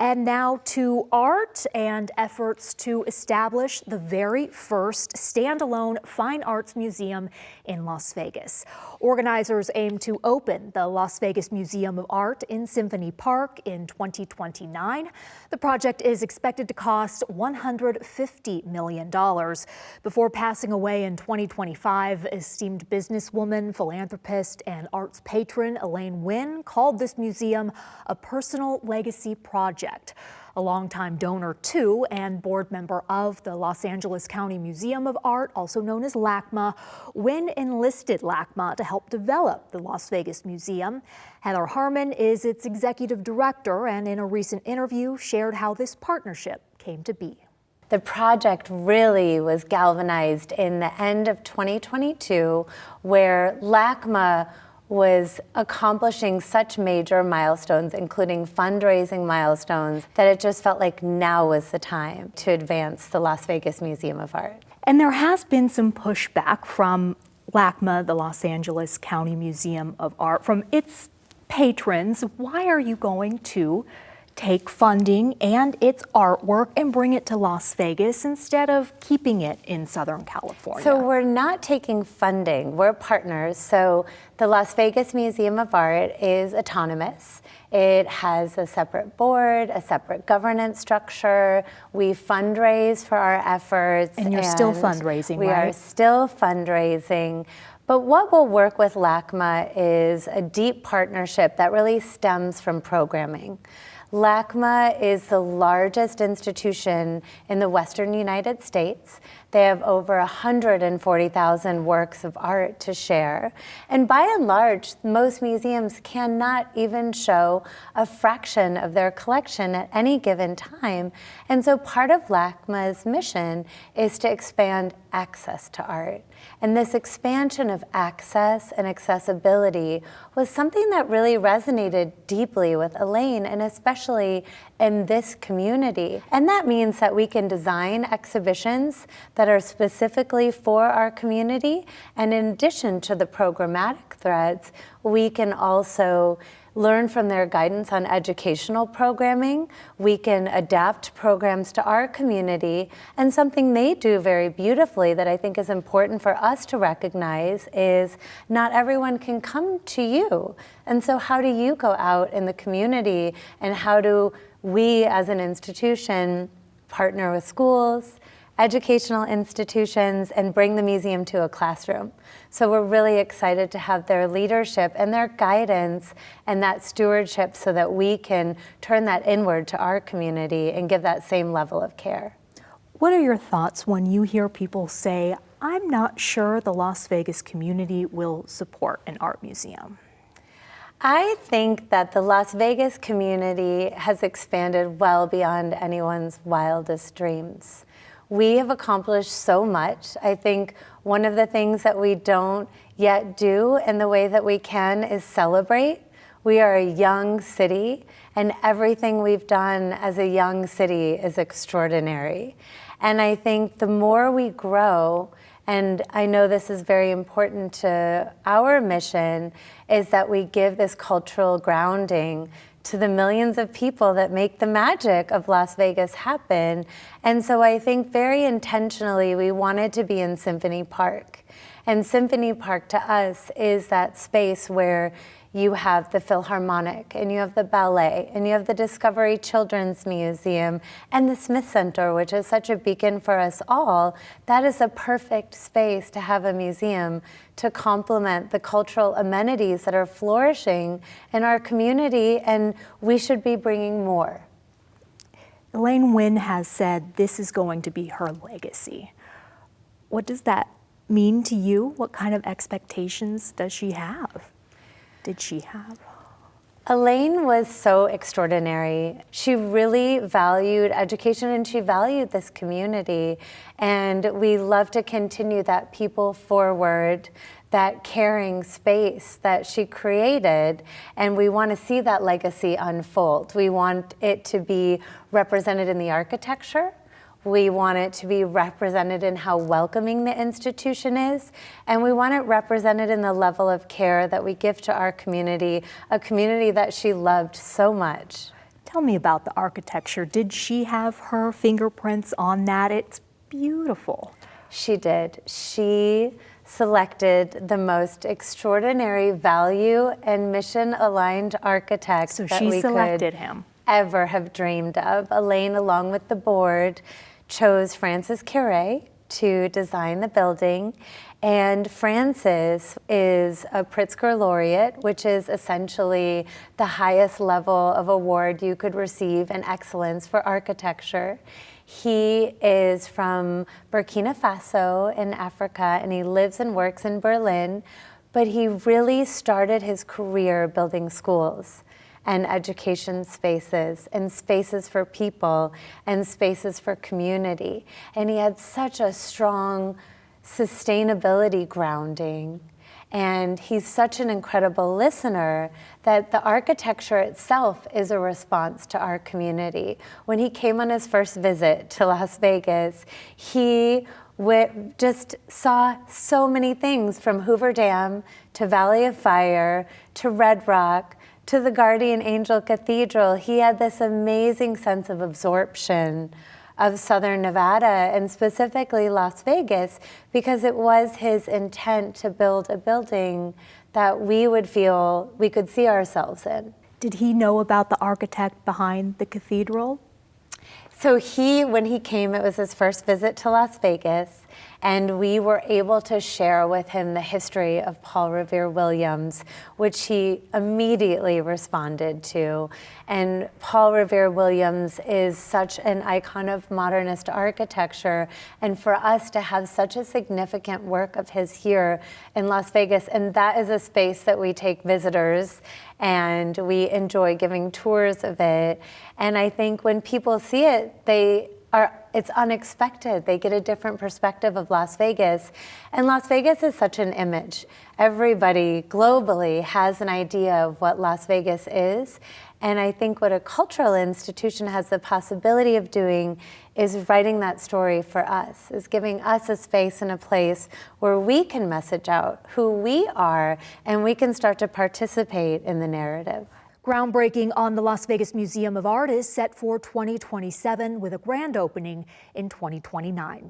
And now to art and efforts to establish the very first standalone fine arts museum in Las Vegas. Organizers aim to open the Las Vegas Museum of Art in Symphony Park in 2029. The project is expected to cost $150 million. Before passing away in 2025, esteemed businesswoman, philanthropist, and arts patron Elaine Wynn called this museum a personal legacy project. A longtime donor to and board member of the Los Angeles County Museum of Art, also known as LACMA, Wynn enlisted LACMA to help develop the Las Vegas Museum. Heather Harmon is its executive director, and in a recent interview shared how this partnership came to be. The project really was galvanized in the end of 2022, where LACMA was accomplishing such major milestones, including fundraising milestones, that it just felt like now was the time to advance the Las Vegas Museum of Art. And there has been some pushback from LACMA, the Los Angeles County Museum of Art, from its patrons. Why are you going to take funding and its artwork and bring it to Las Vegas instead of keeping it in Southern California? So we're not taking funding, we're partners. So the Las Vegas Museum of Art is autonomous. It has a separate board, a separate governance structure. We fundraise for our efforts. And you're still fundraising, right? We are still fundraising. But what will work with LACMA is a deep partnership that really stems from programming. LACMA is the largest institution in the Western United States. They have over 140,000 works of art to share. And by and large, most museums cannot even show a fraction of their collection at any given time. And so part of LACMA's mission is to expand access to art. And this expansion of access and accessibility was something that really resonated deeply with Elaine, and especially in this community. And that means that we can design exhibitions that are specifically for our community. And in addition to the programmatic threads, we can also learn from their guidance on educational programming. We can adapt programs to our community. And something they do very beautifully that I think is important for us to recognize is not everyone can come to you. And so how do you go out in the community, and how do we as an institution partner with schools, educational institutions, and bring the museum to a classroom? So we're really excited to have their leadership and their guidance and that stewardship so that we can turn that inward to our community and give that same level of care. What are your thoughts when you hear people say, I'm not sure the Las Vegas community will support an art museum? I think that the Las Vegas community has expanded well beyond anyone's wildest dreams. We have accomplished so much. I think one of the things that we don't yet do in the way that we can is celebrate. We are a young city, and everything we've done as a young city is extraordinary. And I think the more we grow, and I know this is very important to our mission, is that we give this cultural grounding to the millions of people that make the magic of Las Vegas happen. And so I think very intentionally we wanted to be in Symphony Park. And Symphony Park to us is that space where you have the Philharmonic, and you have the ballet, and you have the Discovery Children's Museum, and the Smith Center, which is such a beacon for us all. That is a perfect space to have a museum to complement the cultural amenities that are flourishing in our community, and we should be bringing more. Elaine Wynn has said this is going to be her legacy. What does that mean to you? What kind of expectations does she have? Did she have? Elaine was so extraordinary. She really valued education, and she valued this community. And we love to continue that people forward, that caring space that she created. And we want to see that legacy unfold. We want it to be represented in the architecture. We want it to be represented in how welcoming the institution is, and we want it represented in the level of care that we give to our community, a community that she loved so much. Tell me about the architecture. Did she have her fingerprints on that? It's beautiful. She did. She selected the most extraordinary value and mission-aligned architect So that she we selected could him. ever have dreamed of. Elaine, along with the board, chose Francis Carré to design the building. And Francis is a Pritzker Laureate, which is essentially the highest level of award you could receive in excellence for architecture. He is from Burkina Faso in Africa, and he lives and works in Berlin, but he really started his career building schools and education spaces and spaces for people and spaces for community. And he had such a strong sustainability grounding. And he's such an incredible listener that the architecture itself is a response to our community. When he came on his first visit to Las Vegas, he just saw so many things, from Hoover Dam to Valley of Fire to Red Rock to the Guardian Angel Cathedral. He had this amazing sense of absorption of Southern Nevada, and specifically Las Vegas, because it was his intent to build a building that we would feel we could see ourselves in. Did he know about the architect behind the cathedral? So when he came, it was his first visit to Las Vegas, and we were able to share with him the history of Paul Revere Williams, which he immediately responded to. And Paul Revere Williams is such an icon of modernist architecture, and for us to have such a significant work of his here in Las Vegas, and that is a space that we take visitors and we enjoy giving tours of it. And I think when people see it, it's unexpected. They get a different perspective of Las Vegas. And Las Vegas is such an image. Everybody globally has an idea of what Las Vegas is. And I think what a cultural institution has the possibility of doing is writing that story for us, is giving us a space and a place where we can message out who we are, and we can start to participate in the narrative. Groundbreaking on the Las Vegas Museum of Art is set for 2027 with a grand opening in 2029.